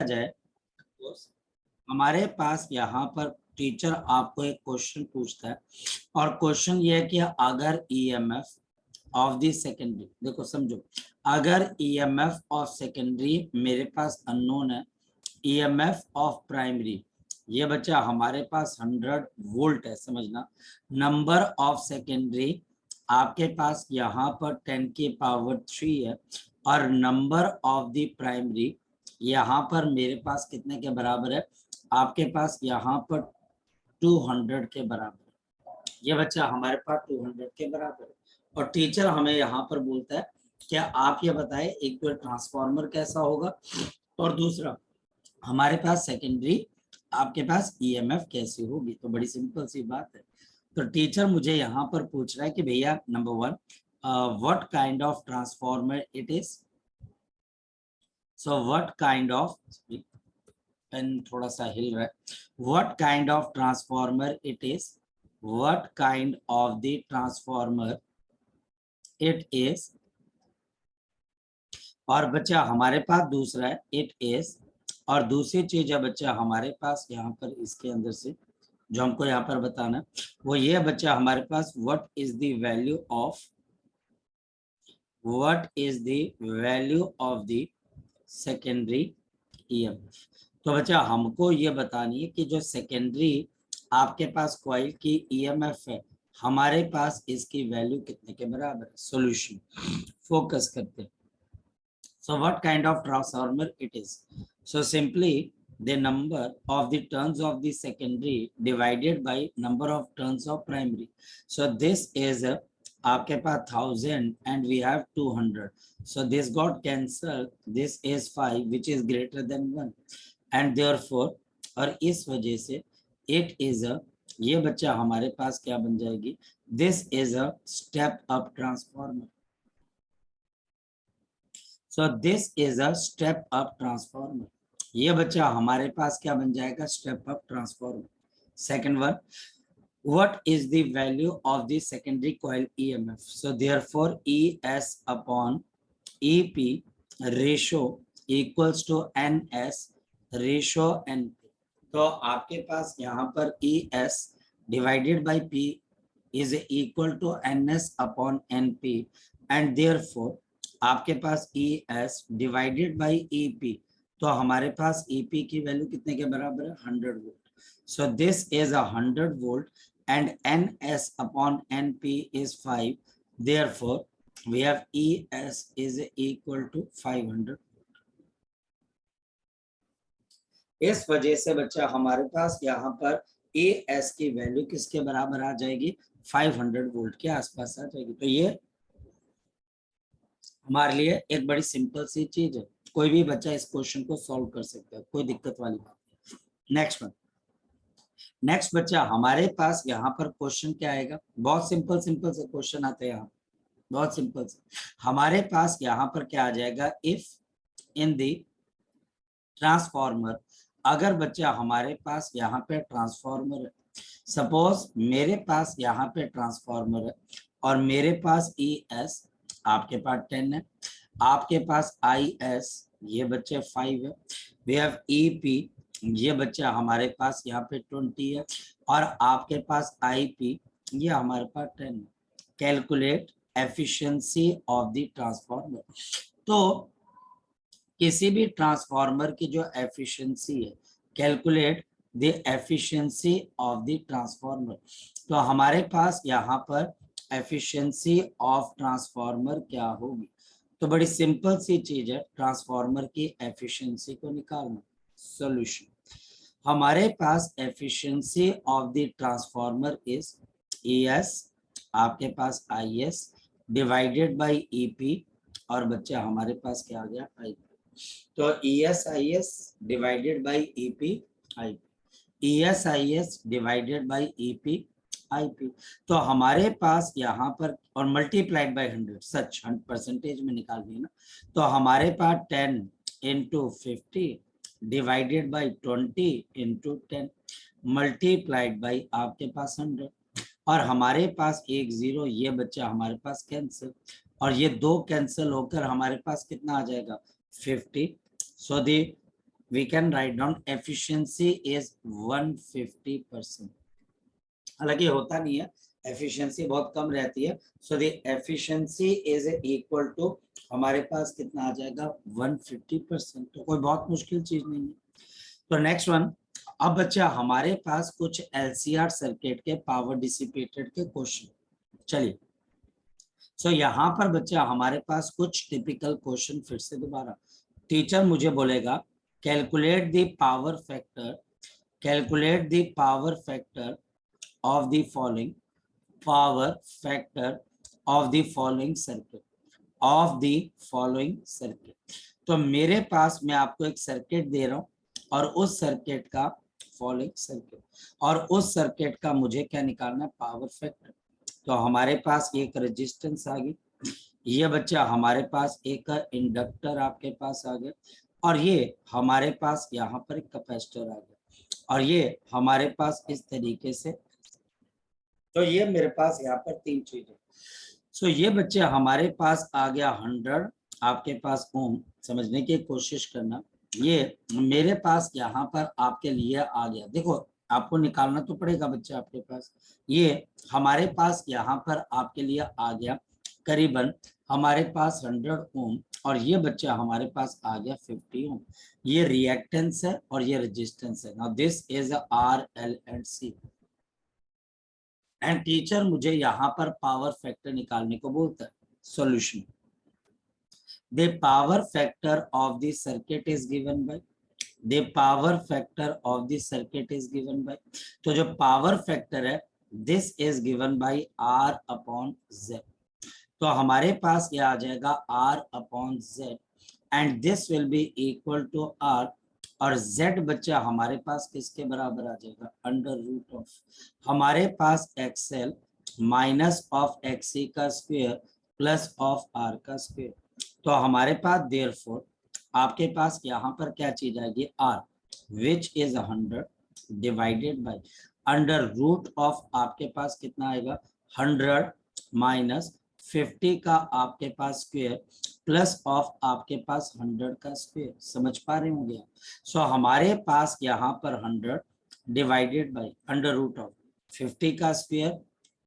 जाए हमारे पास यहाँ पर टीचर आपको एक क्वेश्चन पूछता है और क्वेश्चन ये है कि अगर ईएमएफ ऑफ द सेकेंडरी, देखो समझो, अगर ईएमएफ ऑफ सेकेंडरी मेरे पास अननोन है, ईएमएफ ऑफ प्राइमरी ये बच्चा हमारे पास 100 वोल्ट है, समझना। नंबर ऑफ सेकेंडरी आपके पास यहाँ पर 10 की पावर 3 है और नंबर ऑफ द प्राइमरी यहाँ पर मेरे पास कितने के बराबर है, आपके पास यहाँ पर 200 के बराबर है। ये बच्चा हमारे पास 200 के बराबर है और टीचर हमें यहाँ पर बोलता है क्या आप ये बताएं एक तो ट्रांसफार्मर कैसा होगा और दूसरा हमारे पास सेकेंडरी आपके पास ईएमएफ कैसी होगी। तो बड़ी सिंपल सी बात है। तो टीचर मुझे यहाँ पर पूछ रहा है कि भैया number 1 what kind of transformer it is. So what kind of, pen थोड़ा सा हिल रहा है, what kind of transformer it is, what kind of the transformer it is. और बच्चा हमारे पास दूसरा है इट इज, और दूसरी चीज है बच्चा हमारे पास यहाँ पर इसके अंदर से जो हमको यहाँ पर बताना वो ये बच्चा हमारे पास what is the value of, what is the value of the secondary EMF. तो बच्चा हमको ये बतानी है कि जो सेकेंडरी आपके पास कॉइल की ईएमएफ है हमारे पास इसकी वैल्यू कितने के बराबर है। सॉल्यूशन फोकस करते हैं। So what kind of transformer it is? So simply the number of the turns of the secondary divided by number of turns of primary. So this is आपके पास 1000 and we have 200. So this got cancelled. This is 5 which is greater than 1 and therefore और इस वजह से it is a, ये बच्चा हमारे पास क्या बन जाएगी, this is a step up transformer. So this is a step up transformer. ये बच्चा हमारे पास क्या बन जाएगा, step up transformer. Second one, what is the value of the secondary coil EMF? So therefore ES upon EP ratio equals to NS ratio NP. तो आपके पास यहाँ पर ES divided by P is equal to NS upon NP and therefore आपके पास ES divided by EP, तो हमारे पास EP की value कितने के बराबर है, 100 volt. So this is 100 volt and NS upon NP is 5. Therefore we have ES is equal to 500. इस वजह से बच्चा हमारे पास यहाँ पर ES की वैल्यू किसके बराबर आ जाएगी, 500 वोल्ट के आसपास आ जाएगी. तो ये हमारे लिए एक बड़ी सिंपल सी चीज है, कोई भी बच्चा इस क्वेश्चन को सॉल्व कर सकता है, कोई दिक्कत वाली बात नहीं. नेक्स्ट वन, नेक्स्ट बच्चा हमारे पास यहाँ पर क्वेश्चन क्या आएगा, बहुत सिंपल सिंपल से क्वेश्चन आते हैं यहाँ, बहुत सिंपल से. हमारे पास यहाँ पर क्या आ जाएगा, इफ इन द ट्रांसफॉर्मर, अगर बच्चा हमारे पास यहाँ पे ट्रांसफॉर्मर है, सपोज मेरे पास यहाँ पे ट्रांसफॉर्मर है और मेरे पास ES आपके पास 10 है, आपके पास IS ये बच्चे 5 है, वी हैव EP ये बच्चा हमारे पास यहाँ पे 20 है और आपके पास IP ये हमारे पास 10 है. Calculate efficiency of the transformer. तो किसी भी ट्रांसफॉर्मर की जो एफिशिएंसी है, calculate the efficiency of the transformer. तो हमारे पास यहाँ पर एफिशिएंसी ऑफ ट्रांसफॉर्मर क्या होगी, तो बड़ी सिंपल सी चीज है ट्रांसफॉर्मर की एफिशिएंसी को निकालना. सॉल्यूशन, हमारे पास efficiency of the transformer is ES आपके पास IS डिवाइडेड बाय EP और बच्चा हमारे पास क्या आ गया, IP. तो ES IS divided by EP IP, ES IS divided by EP IP. तो हमारे पास यहाँ पर और मल्टीप्लाइड बाय 100, सच 100% में निकाल दिया ना, तो हमारे पास 10 into 50 divided by 20 into 10 multiplied by आपके पास 100 और हमारे पास एक जीरो, ये बच्चा हमारे पास कैंसिल और ये दो कैंसिल होकर हमारे पास कितना आ जाएगा, 50. So the we can write down efficiency is 150%. हालांकि होता नहीं है, एफिशिएंसी बहुत कम रहती है, so the efficiency is equal to हमारे पास कितना आ जाएगा 150%, तो कोई बहुत मुश्किल चीज नहीं है। तो नेक्स्ट वन, अब बच्चा हमारे पास कुछ एलसीआर सर्किट के पावर डिसिपेटेड के क्वेश्चन, चलिए सो यहाँ पर बच्चा हमारे पास कुछ टिपिकल क्वेश्चन, फिर से दोबारा टीचर मुझे बोलेगा calculate the power factor, calculate the power factor of the following, power factor of the following circuit, of the following circuit। तो मेरे पास मैं आपको एक सर्किट दे रहा हूं और उस सर्किट का फॉलोइंग सर्किट, और उस सर्किट का मुझे क्या निकालना है, पावर फैक्टर। तो हमारे पास एक रेजिस्टेंस आ गई, ये बच्चा हमारे पास एक इंडक्टर आपके पास आ गया, और ये हमारे पास यहाँ पर एक कैपेसिटर आ गया, और ये हमारे पास इस तरीके से, तो ये मेरे पास यहाँ पर तीन चीजें। सो ये बच्चे हमारे पास आ गया 100 आपके पास ओम, समझने की कोशिश करना, ये मेरे पास यहाँ पर आपके लिए आ गया, देखो आपको निकालना तो पड़ेगा बच्चे आपके पास, ये हमारे पास यहाँ पर आपके लिए आ गया करीबन हमारे पास 100 ओम, और ये बच्चा हमारे पास आ गया 50 ओम। ये रिएक्टेंस है और ये रेजिस्टेंस है। Now this is R L and C, and teacher मुझे यहाँ पर पावर फैक्टर निकालने को बोलता है। Solution, the power factor of the circuit is given by, the power factor of the circuit is given by, तो जो पावर फैक्टर है this is given by R upon Z, तो हमारे पास ये आ जाएगा R upon Z, and this will be equal to R, और z बच्चा हमारे पास किसके बराबर आ जाएगा, अंडर रूट ऑफ हमारे पास एक्सएल माइनस ऑफ एक्सी का स्क्वायर प्लस ऑफ आर का स्क्वायर। तो हमारे पास देयरफॉर आपके पास यहाँ पर क्या चीज आएगी, R which is 100 divided by under root of आपके पास कितना आएगा 100 माइनस 50 का आपके पास स्क्वायर प्लस ऑफ आपके पास 100 का स्क्वायर। समझ पा रहे होंगे आप। सो हमारे पास यहाँ पर 100 divided by under root of 50 का स्क्वायर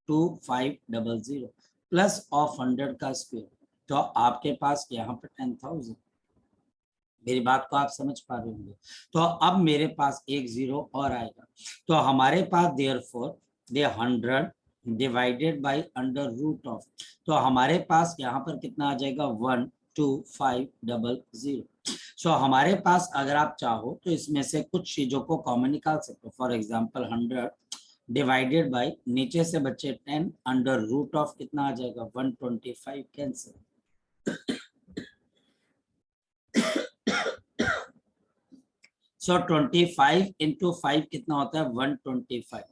2500 प्लस ऑफ 100 का स्क्वायर, तो आपके पास यहाँ पर 10,000। मेरी बात को आप समझ पा रहे होंगे। तो अब मेरे पास एक जीरो और आएगा, तो हमारे पास therefore the 100 divided by under root of, तो हमारे पास यहाँ पर कितना आ जाएगा 12500। सो हमारे पास अगर आप चाहो तो इसमें से कुछ चीजों को कॉमन निकाल सकते हो। फॉर एग्जांपल 100 डिवाइडेड बाय नीचे से बच्चे 10 अंडर रूट ऑफ कितना आ जाएगा 125 कैंसिल। सो 25 इंटू 5 कितना होता है 125।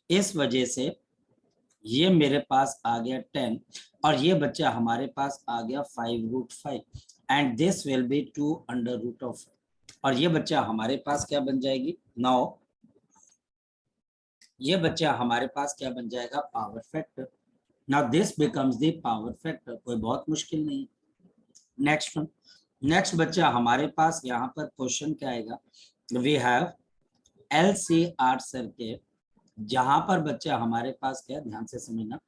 इस वजह से ये मेरे पास आ गया 10 और ये बच्चा हमारे पास आ गया 5√5 and this will be 2 under root of, और ये बच्चा हमारे पास क्या बन जाएगी 9, ये बच्चा हमारे पास क्या बन जाएगा power factor. Now this becomes the power factor, कोई बहुत मुश्किल नहीं। नेक्स्ट वन, नेक्स्ट बच्चा हमारे पास यहाँ पर क्वेश्चन क्या आएगा, वी हैव LCR सर्किट, जहां पर बच्चा हमारे पास क्या, ध्यान से समझना,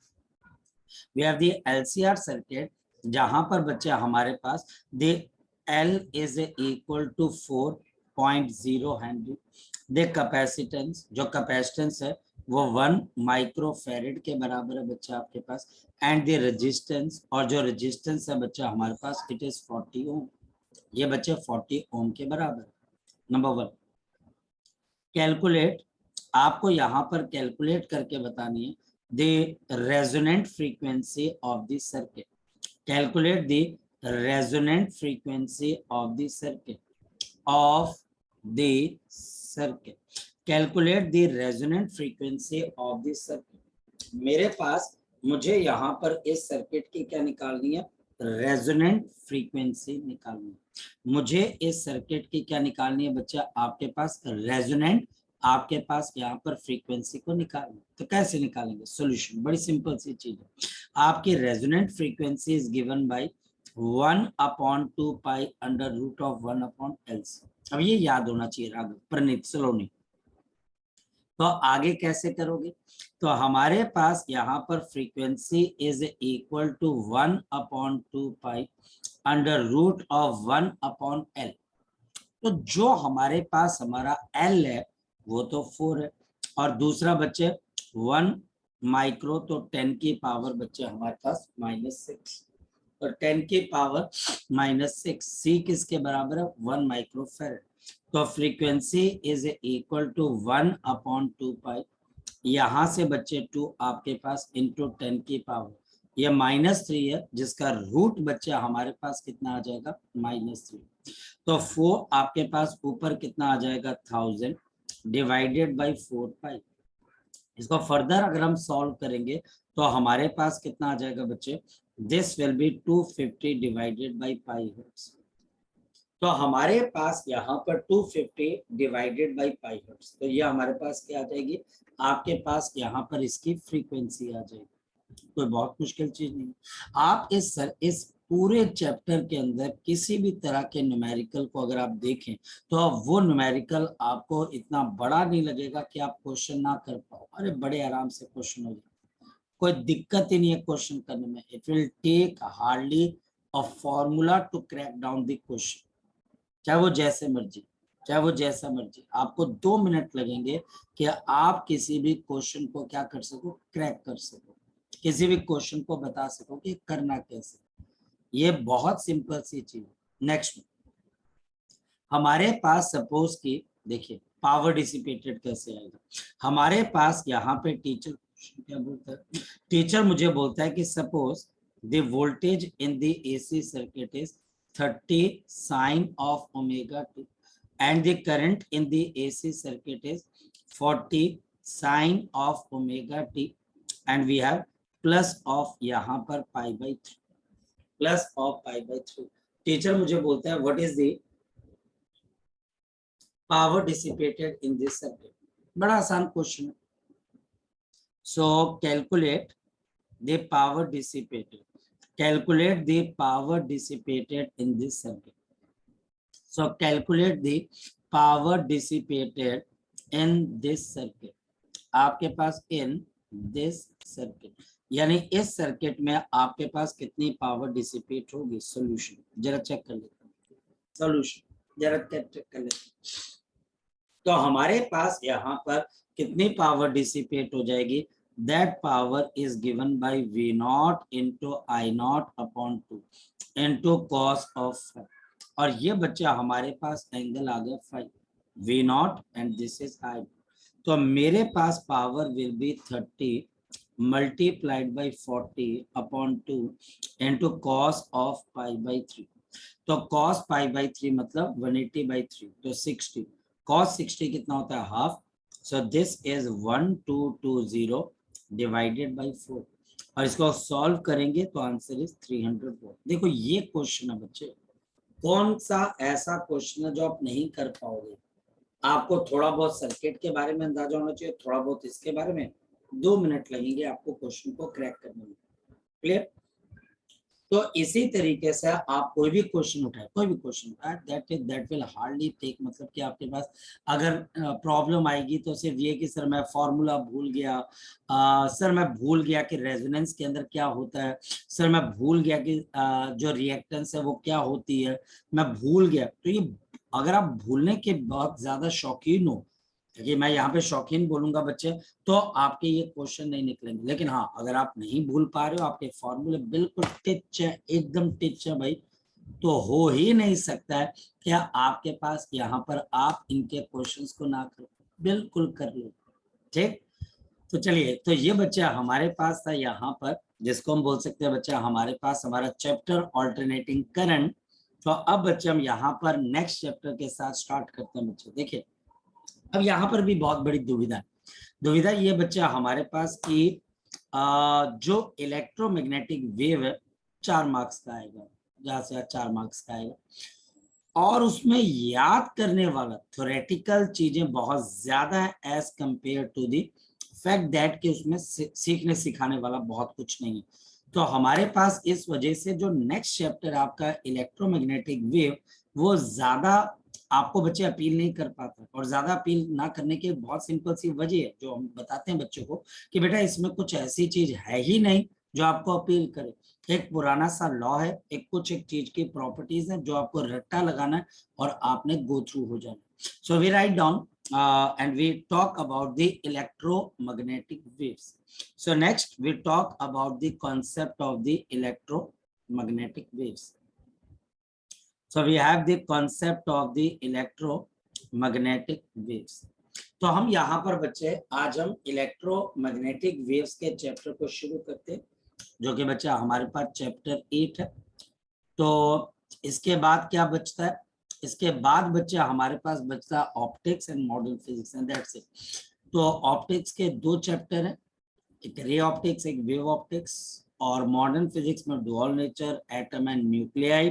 we have the LCR circuit जहां पर बच्चा हमारे पास the L is equal to 4.0 henry, the capacitance, जो कैपेसिटेंस है वो 1 माइक्रोफैरड के बराबर है बच्चा आपके पास, एंड द रेजिस्टेंस, और जो रेजिस्टेंस है बच्चा हमारे पास इट इज 40 ओम, ये बच्चे 40 ओम के बराबर। नंबर 1 कैलकुलेट, आपको यहाँ पर कैलकुलेट करके बतानी है the resonant frequency of the circuit, calculate the resonant frequency of the circuit, of the circuit, calculate the resonant frequency of the circuit. मेरे पास मुझे यहाँ पर इस सर्किट की क्या निकालनी है, रेजोनेंट फ्रीक्वेंसी निकालनी है। मुझे इस सर्किट की क्या निकालनी है बच्चा, आपके पास रेजोनेंट, आपके पास यहाँ पर फ्रीक्वेंसी को निकालना। तो कैसे निकालेंगे, सॉल्यूशन बड़ी सिंपल सी चीज है, आपकी resonant frequency is given by 1/2 pi under root of 1/LC। अब ये याद होना चाहिए राघव, प्रणीत सलोनी। तो आगे कैसे करोगे? तो हमारे पास यहाँ पर frequency is equal to 1/2 under root of 1/L। तो जो हमारे पास हमारा L है वो तो 4 है, और दूसरा बच्चे 1 माइक्रो, तो 10 की पावर बच्चे हमारे पास -6, तो 10 की पावर -6, C किसके बराबर है? 1 माइक्रोफेरेड। तो फ्रीक्वेंसी इज इक्वल टू 1/2 यहाँ से बच्चे 2 आपके पास इंटू 10 की पावर, ये -3 है, जिसका रूट बच्चे हमारे पास कितना आ जाएगा? -3। तो 4 आपके पास ऊपर कितना आ जाएगा? 1000 डिवाइडेड बाई 4 पाई। इसको फर्दर अगर हम सॉल्व करेंगे तो हमारे पास कितना आ जाएगा बच्चे? This will B 250 divided by pi hertz. तो हमारे पास यहाँ पर 250 डिवाइडेड बाई पाई हर्ट्ज, तो ये हमारे पास क्या आ जाएगी? आपके पास यहाँ पर इसकी फ्रीक्वेंसी आ जाएगी। कोई बहुत मुश्किल चीज नहीं। आप इस पूरे चैप्टर के अंदर किसी भी तरह के न्यूमेरिकल को अगर आप देखें तो वो न्यूमेरिकल आपको इतना बड़ा नहीं लगेगा कि आप क्वेश्चन ना कर पाओ। अरे बड़े आराम से क्वेश्चन हो जाए, कोई दिक्कत ही नहीं है क्वेश्चन करने में। It will take hardly a formula to crack down the question, चाहे वो जैसे मर्जी, चाहे वो जैसा मर्जी, आपको 2 मिनट लगेंगे कि आप किसी भी क्वेश्चन को क्या कर सको? क्रैक कर सको, किसी भी क्वेश्चन को बता सको कि करना कैसे। ये बहुत सिंपल सी चीज। नेक्स्ट, हमारे पास सपोज कि देखिए पावर डिसिपेटेड कैसे आएगा। हमारे पास यहाँ पे टीचर क्या बोलता है? टीचर मुझे बोलता है कि suppose the voltage in the AC circuit is 30 sine of omega t and the current in the AC circuit is 40 sine of omega t and we have plus of यहाँ पर पाई by 3, plus of pi by 3। Teacher मुझे बोलता है what is the power dissipated in this circuit. बड़ा आसान question है। सो calculate the power dissipated, calculate the power dissipated in this circuit. So calculate the power dissipated in this circuit. आपके पास in this circuit, यानी इस circuit में आपके पास कितनी power dissipate होगी? सॉल्यूशन जरा चेक कर लेते हैं, सॉल्यूशन जरा चेक कर लेते हैं। तो हमारे पास यहाँ पर कितनी पावर डिसिपेट हो जाएगी? That power is given bye V0 into I0 upon 2 into cos of, और ये बच्चा हमारे पास एंगल आ गया 5, V0 and this is I। तो मेरे पास power will be 30 multiplied by 40 upon 2 into cos of pi by 3। तो कॉस पाई बाई 3 मतलब 180/3, तो 60, cos 60 कितना होता है? Half. So this is 1220 divided by 4, और इसको सॉल्व करेंगे तो आंसर इज 300 वोल्ट। देखो ये क्वेश्चन है बच्चे, कौन सा ऐसा क्वेश्चन है जो आप नहीं कर पाओगे? आपको थोड़ा बहुत सर्किट के बारे में अंदाजा होना चाहिए, थोड़ा बहुत इसके बारे में, 2 मिनट लगेंगे आपको क्वेश्चन को क्रैक करने में। क्लियर? तो इसी तरीके से आप कोई भी क्वेश्चन उठाए, कोई भी क्वेश्चन उठाए, दैट विल हार्डली टेक, मतलब कि आपके पास अगर प्रॉब्लम आएगी तो सिर्फ ये कि सर मैं फॉर्मूला भूल गया, सर मैं भूल गया कि रेजोनेंस के अंदर क्या होता है, सर मैं भूल गया कि जो रिएक्टेंस है वो क्या होती है, मैं भूल गया। तो ये अगर आप भूलने के बहुत ज्यादा शौकीन हो, क्योंकि मैं यहाँ पे शौकीन बोलूंगा बच्चे, तो आपके ये क्वेश्चन नहीं निकलेंगे। लेकिन हाँ, अगर आप नहीं भूल पा रहे हो, आपके फॉर्मूले बिल्कुल टिच है, एकदम टिच है भाई, तो हो ही नहीं सकता है क्या आपके पास यहाँ पर आप इनके क्वेश्चंस को ना करो, बिल्कुल कर लो। ठीक, तो चलिए, तो ये बच्चा हमारे पास था यहाँ पर, जिसको हम बोल सकते हैं बच्चा हमारे पास हमारा चैप्टर ऑल्टरनेटिंग करंट। तो अब बच्चे हम यहाँ पर नेक्स्ट चैप्टर के साथ स्टार्ट करते हैं बच्चे। देखिए अब यहाँ पर भी बहुत बड़ी दुविधा ये बच्चा हमारे पास की जो इलेक्ट्रोमैग्नेटिक वेव है 4 मार्क्स का आएगा, जहाँ से 4 मार्क्स का आएगा, और उसमें याद करने वाला थ्योरेटिकल चीजें बहुत ज्यादा है as compare to the fact that कि उसमें सीखने सिखाने वाला बहुत कुछ नहीं है। तो हमारे पास इस वजह से जो नेक्स्ट चैप्टर आपका इलेक्ट्रोमैग्नेटिक वेव वो ज्यादा आपको बच्चे अपील नहीं कर पाता, और ज्यादा अपील ना करने की बहुत सिंपल सी वजह है जो हम बताते हैं बच्चों को कि बेटा इसमें कुछ ऐसी चीज है ही नहीं जो आपको अपील करे। एक पुराना सा लॉ है, एक चीज की प्रॉपर्टीज है जो आपको रट्टा लगाना है और आपने गो थ्रू हो जाना। So we write down and we talk about the electromagnetic waves. So next we talk about the concept of the electromagnetic waves. So we have the concept of the electromagnetic waves. तो हम यहाँ पर बच्चे आज हम electromagnetic waves के chapter को शुरू करते हैं, जो कि बच्चा हमारे पास चैप्टर 8 है। तो इसके बाद क्या बचता है? इसके बाद बच्चा हमारे पास बचता है optics and modern physics, and that's it. तो ऑप्टिक्स के 2 चैप्टर हैं, एक रे ऑप्टिक्स, एक वेव ऑप्टिक्स, और मॉडर्न फिजिक्स में dual nature, atom and nuclei,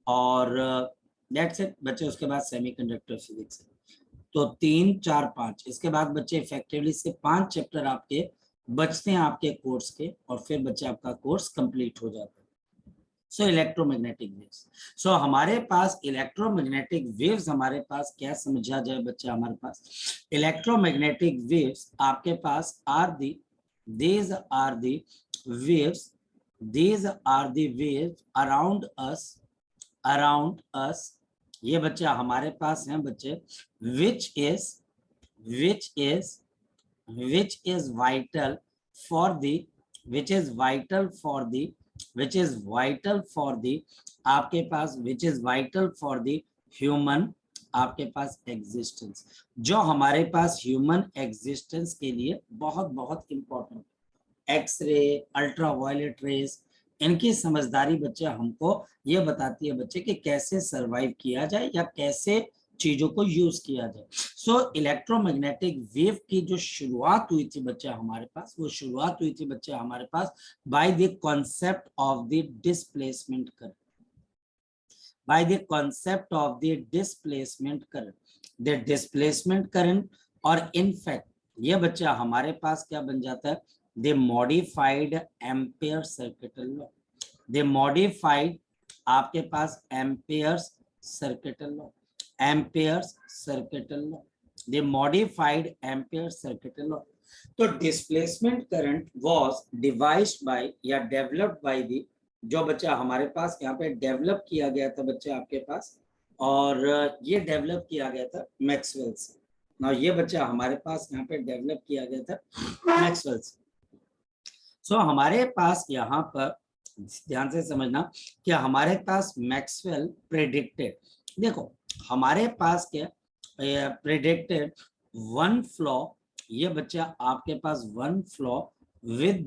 और दैट्स इट बच्चे। उसके बाद सेमीकंडक्टर फिजिक्स है। तो 3, 4, 5, इसके बाद बच्चे इफेक्टिवली से 5 चैप्टर आपके बचते हैं आपके कोर्स के, और फिर बच्चे आपका कोर्स कंप्लीट हो जाता है। सो इलेक्ट्रोमैग्नेटिक वेव्स, सो हमारे पास इलेक्ट्रोमैग्नेटिक वेव्स हमारे पास क्या समझा जाए बच्चा? हमारे पास इलेक्ट्रोमैग्नेटिक वेव्स आपके पास are the these are the waves, these are the waves around us, ये बच्चा हमारे पास हैं बच्चे, which is vital for the आपके पास which is vital for the human आपके पास एग्जिस्टेंस, जो हमारे पास ह्यूमन एग्जिस्टेंस के लिए बहुत बहुत इंपॉर्टेंट। एक्सरे, अल्ट्रावायलेट रेस, इनकी समझदारी बच्चे हमको ये बताती है बच्चे कि कैसे सरवाइव किया जाए या कैसे चीजों को यूज किया जाए। सो इलेक्ट्रोमैग्नेटिक वेव की जो शुरुआत हुई थी बच्चे हमारे पास, वो शुरुआत हुई थी बच्चे हमारे पास by the concept of the displacement current, by the concept of the displacement current, और in fact ये बच्चा हमारे पास क्या बन जाता है? the modified ampere circuital law, the modified आपके पास ampere's circuital law, the modified ampere circuital law। तो displacement current was devised by या developed by the, जो बच्चा हमारे पास यहाँ पे डेवलप किया गया था बच्चे आपके पास, और ये डेवलप किया गया था मैक्सवेल से। ना ये बच्चा हमारे पास यहाँ पे डेवलप किया गया था मैक्सवेल से। सो हमारे पास यहाँ पर ध्यान से समझना कि हमारे पास मैक्सवेल प्रेडिक्टेड, देखो हमारे पास क्या प्रेडिक्टेड वन फ्लॉ, ये बच्चा आपके पास वन फ्लॉ विद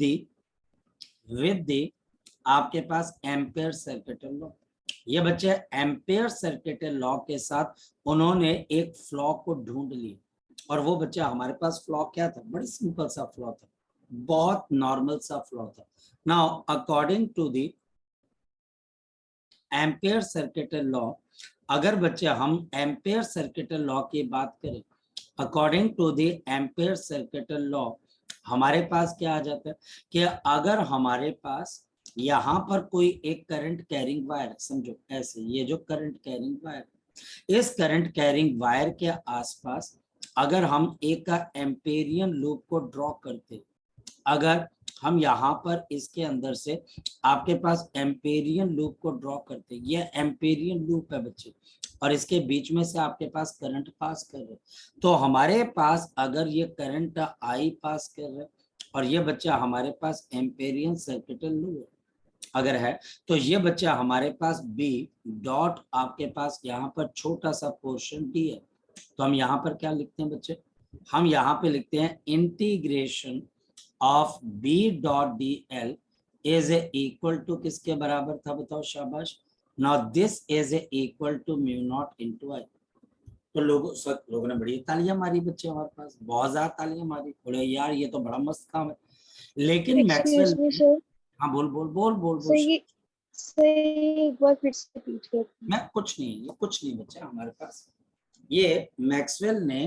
द आपके पास एम्पेयर सर्किटल लॉ। ये बच्चे एम्पेयर सर्किटल लॉ के साथ उन्होंने एक फ्लॉ को ढूंढ लिया, और वो बच्चा हमारे पास फ्लॉ क्या था? बड़ी सिंपल सा फ्लॉ था, बहुत नॉर्मल सा फ्लॉ था। Now according to the Ampere circuital law, अगर बच्चे हम एम्पेयर सर्किटल लॉ की बात करें, according to the Ampere circuital law हमारे पास क्या आ जाता है कि अगर हमारे पास यहाँ पर कोई एक करंट कैरिंग वायर, समझो ऐसे, ये जो करंट कैरिंग वायर, इस करंट कैरिंग वायर के आसपास अगर हम एक का एम्पेरियन लूप को ड्रॉ करते, अगर हम यहाँ पर इसके अंदर से आपके पास एम्पेरियन लूप को ड्रॉ करते, ये एम्पेरियन लूप है बच्चे, और इसके बीच में से आपके पास करंट पास कर रहे, तो हमारे पास अगर ये करंट आई पास कर रहे और ये बच्चा हमारे पास एम्पेरियन सर्किटल लूप अगर है, तो ये बच्चा हमारे पास बी डॉट आपके पास यहाँ पर छोटा सा पोर्शन डी है। तो हम यहाँ पर क्या लिखते हैं बच्चे? हम यहाँ पे लिखते हैं integration of B dot d l is equal to किसके बराबर था बताओ? शाबाश। Now this is equal to mu naught into I. तो लोगों ने बड़ी तालियां मारी बच्चे, हमारे पास बहुत ज्यादा तालियां मारी, बोले यार ये तो बड़ा मस्त काम है। लेकिन मैक्सवेल, हाँ बोल बोल बोल बोल बोल। एक बार फिर से रिपीट कर। मैं कुछ नहीं बच्चे, हमारे पास ये मैक्सवेल ने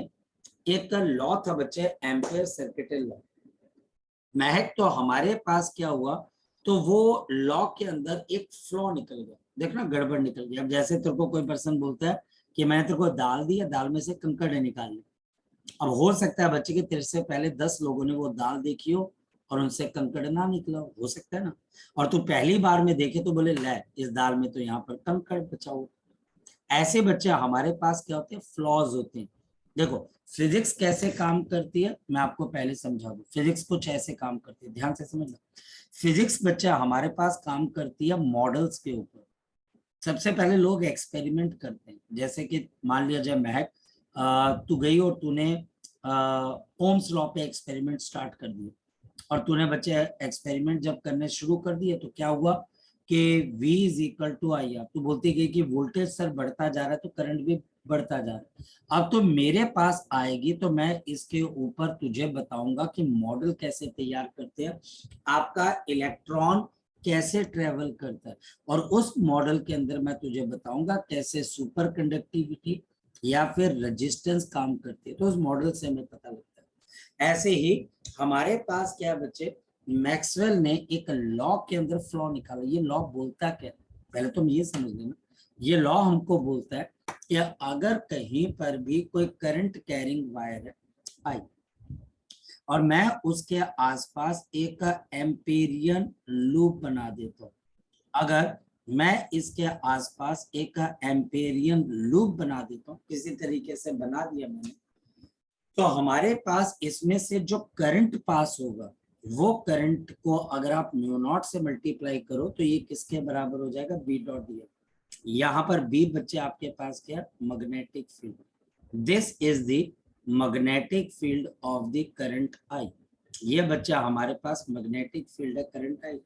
एक लॉ था बच्चे, एम्पेयर सर्किटल लॉ। महक तो हमारे पास क्या हुआ, तो वो लॉ के अंदर एक फ्लॉ निकल गया, देखना गड़बड़ निकल गया। अब जैसे तेरे को कोई पर्सन बोलता है कि मैंने तेरे को दाल दी है, दाल में से कंकड़ निकाल ले। अब हो सकता है बच्चे के तेरे से पहले 10 लोगों ने वो दाल देखी हो और उनसे कंकड़ ना निकला हो सकता है ना, और तू पहली बार में देखे तो बोले ले इस दाल में तो यहाँ पर कंकड़ बचा हो। ऐसे बच्चे हमारे पास क्या होते हैं, फ्लॉज होते हैं। देखो फिजिक्स कैसे काम करती है मैं आपको पहले समझा दूं। फिजिक्स कुछ ऐसे काम करती है, ध्यान से समझना। फिजिक्स बच्चा हमारे पास काम करती है मॉडल्स के ऊपर। सबसे पहले लोग एक्सपेरिमेंट करते हैं, जैसे कि मान लिया जाए महक, तू गई और तूने ओम्स लॉ पे एक्सपेरिमेंट स्टार्ट कर दिया, और तूने बच्चे एक्सपेरिमेंट जब करने शुरू कर दिए तो क्या हुआ कि V is equal to I R. तू बोलती गई कि वोल्टेज सर बढ़ता जा रहा है तो करंट भी बढ़ता जा रहा है। अब तो मेरे पास आएगी तो मैं इसके ऊपर तुझे बताऊंगा कि मॉडल कैसे तैयार करते हैं, आपका इलेक्ट्रॉन कैसे ट्रेवल करता है, और उस मॉडल के अंदर मैं तुझे बताऊंगा कैसे सुपर कंडक्टिविटी या फिर रेजिस्टेंस काम करती है। तो उस मॉडल से हमें पता लगता है। ऐसे ही हमारे पास क्या है बच्चे, मैक्सवेल ने एक लॉ के अंदर फ्लॉ निकाला। ये लॉ बोलता क्या है, पहले तुम ये समझ लेना। ये लॉ हमको बोलता है कि अगर कहीं पर भी कोई करंट कैरिंग वायर आई और मैं उसके आसपास एक एम्पीरियन लूप बना देता हूं, अगर मैं इसके आसपास एक एम्पीरियन लूप बना देता हूं, किसी तरीके से बना दिया मैंने, तो हमारे पास इसमें से जो करंट पास होगा वो करंट को अगर आप म्यू नॉट से मल्टीप्लाई करो तो ये किसके बराबर हो जाएगा, बी डॉट डी। यहाँ पर बी बच्चे आपके पास क्या, magnetic field. This is the magnetic field of the current I. ये बच्चा हमारे पास मैग्नेटिक फील्ड है करंट आई।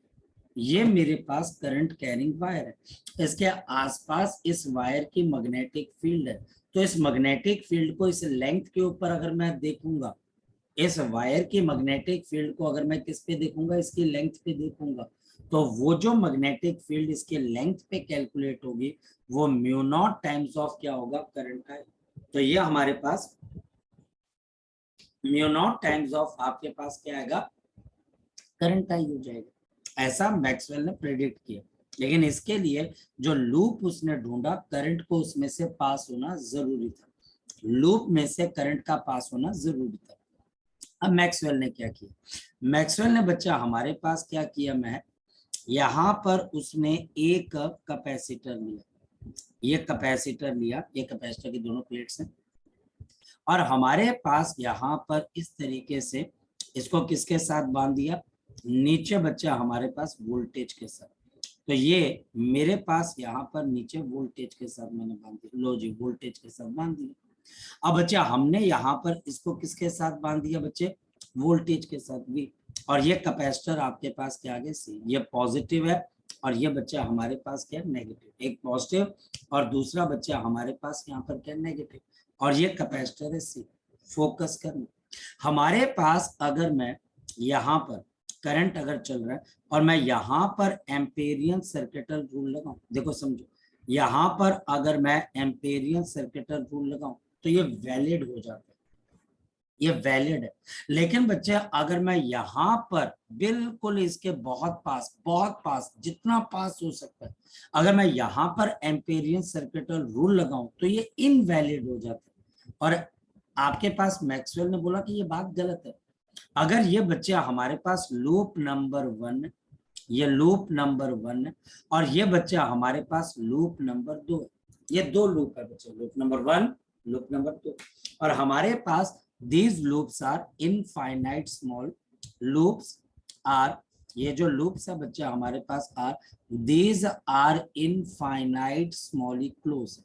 ये मेरे पास करंट कैरिंग वायर है, इसके आसपास इस वायर की मैग्नेटिक फील्ड है। तो इस मैग्नेटिक फील्ड को इस लेंथ के ऊपर अगर मैं देखूंगा, इस वायर की मैग्नेटिक फील्ड को अगर मैं किस पे देखूंगा, इसकी लेंथ पे देखूंगा, तो वो जो मैग्नेटिक फील्ड इसके लेंथ पे कैलकुलेट होगी वो म्यू नॉट टाइम्स ऑफ क्या होगा, करंट का। तो ये हमारे पास म्यू नॉट टाइम्स ऑफ आपके पास क्या आएगा, करंट आई हो जाएगा। ऐसा मैक्सवेल ने प्रेडिक्ट किया, लेकिन इसके लिए जो लूप उसने ढूंढा, करंट को उसमें से पास होना जरूरी था। लूप में से करंट का पास होना जरूरी था। अब मैक्सवेल ने क्या किया, मैक्सवेल ने बच्चा हमारे पास क्या किया, मैं यहाँ पर उसने एक कैपेसिटर लिया, ये कैपेसिटर लिया, ये कैपेसिटर की दोनों प्लेट्स हैं, और हमारे पास यहाँ पर इस तरीके से इसको किसके साथ बांध दिया, नीचे बच्चा हमारे पास वोल्टेज के साथ। तो ये मेरे पास यहाँ पर नीचे वोल्टेज के साथ मैंने बांध दिया, लो जी वोल्टेज के साथ बांध दिया। अब बच्चा हमने यहाँ पर इसको किसके साथ बांध दिया बच्चे, वोल्टेज के साथ भी। और ये कैपेसिटर आपके पास क्या आगे सी, ये पॉजिटिव है और ये बच्चा हमारे पास क्या नेगेटिव, एक पॉजिटिव और दूसरा बच्चा हमारे पास यहाँ पर क्या नेगेटिव, और ये कैपेसिटर है सी। फोकस करना, हमारे पास अगर मैं यहाँ पर करंट अगर चल रहा है और मैं यहाँ पर एम्पेरियन सर्किटल रूल लगाऊं, देखो समझो, यहाँ पर अगर मैं एम्पेरियन सर्किटल रूल लगाऊं तो ये वैलिड हो जाता है, ये वैलिड है। लेकिन बच्चे अगर मैं यहाँ पर बिल्कुल इसके बहुत पास जितना पास हो सकता है, अगर मैं यहाँ पर एम्पेरियन सर्किटल रूल लगाऊं तो ये इनवैलिड हो जाता है। और आपके पास मैक्सवेल ने बोला कि ये बात गलत है। अगर ये बच्चे हमारे पास लूप नंबर 1, ये लूप नंबर 1 और ये बच्चा हमारे पास लूप नंबर 2, ये दो लूप है बच्चे, लूप नंबर 1 लूप नंबर 2, और हमारे पास these loops are infinite small loops are, ये जो लूप्स है बच्चे हमारे पास are, these are infinite smally close,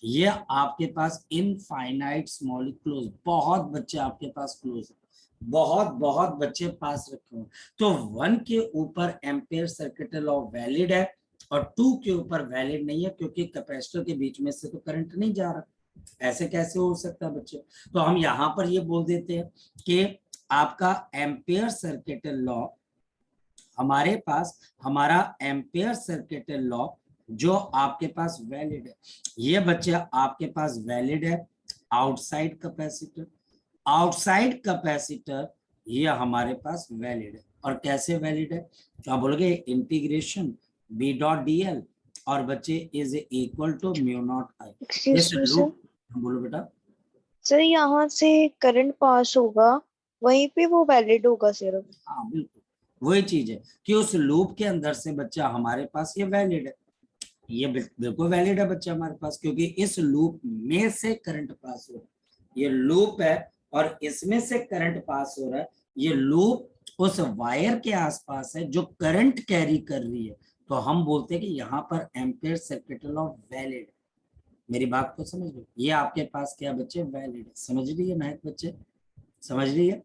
ये आपके पास इनफाइनाइट स्मॉली क्लोज, बहुत बच्चे आपके पास क्लोज है, बहुत बच्चे पास रखे हुए। तो 1 के ऊपर एम्पेयर सर्किटल लॉ वैलिड है और 2 के ऊपर वैलिड नहीं है, क्योंकि कैपेसिटर के बीच में से तो करंट नहीं जा रहा। ऐसे कैसे हो सकता है बच्चे, तो हम यहाँ पर ये बोल देते हैं कि आपका एम्पेयर सर्किटल लॉ, हमारे पास हमारा एम्पेयर सर्किटल लॉ जो आपके पास वैलिड है, ये बच्चे आपके पास वैलिड है आउटसाइड कैपेसिटर। आउटसाइड कैपेसिटर ये हमारे पास वैलिड है, और कैसे वैलिड है, तो आप बोलोगे integration B dot d l, और बच्चे is equal to mu naught I. Excuse me sir, बोलो बेटा। सर यहाँ से करंट पास होगा, वहीं पे वो वैलिड होगा सिर्फ। हाँ बिल्कुल वही चीज है कि उस लूप के अंदर से बच्चा हमारे पास ये वैलिड है, ये बिल्कुल वैलिड है बच्चा हमारे पास, क्योंकि इस लूप में से करंट पास हो रहा है। ये लूप है और इसमें से करंट पास हो रहा है। ये लूप उस वायर के आसपास है जो करंट कैरी कर रही है, तो हम बोलते हैं कि यहाँ पर एम्पियर सर्किट लॉ वैलिड है। मेरी बात को समझ लो, ये आपके पास क्या बच्चे वैलिड है। समझ रही है महक बच्चे, समझ रही है।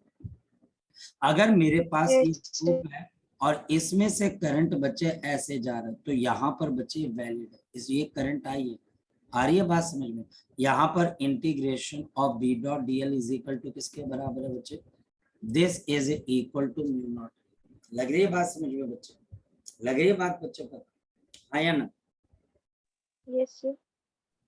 अगर मेरे पास ये यस सर। लूप है और इसमें से करंट बच्चे ऐसे जा रहे हैं, तो यहाँ पर बच्चे वैलिड है, इसलिए करंट आई है। आ रही है बात समझ में। यहाँ पर integration of B dot d l is equal to किसके बराबर है बच्चे, this is equal to mu naught. लग रही है बात समझ में बच्चे, लग रही है बात बच्चों को, हाँ या ना। Yes sir.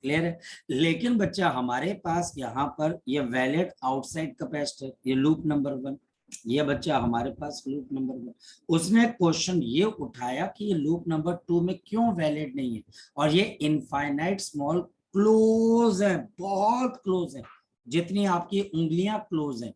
क्लियर है। लेकिन बच्चा हमारे पास यहाँ पर ये वैलिड आउटसाइड कैपेसिटर, ये लूप नंबर 1, ये बच्चा हमारे पास लूप नंबर 1। उसने क्वेश्चन ये उठाया कि ये लूप नंबर 2 में क्यों वैलिड नहीं है, और ये इनफाइनाइट स्मॉल क्लोज है, बहुत क्लोज है, जितनी आपकी उंगलियां क्लोज है,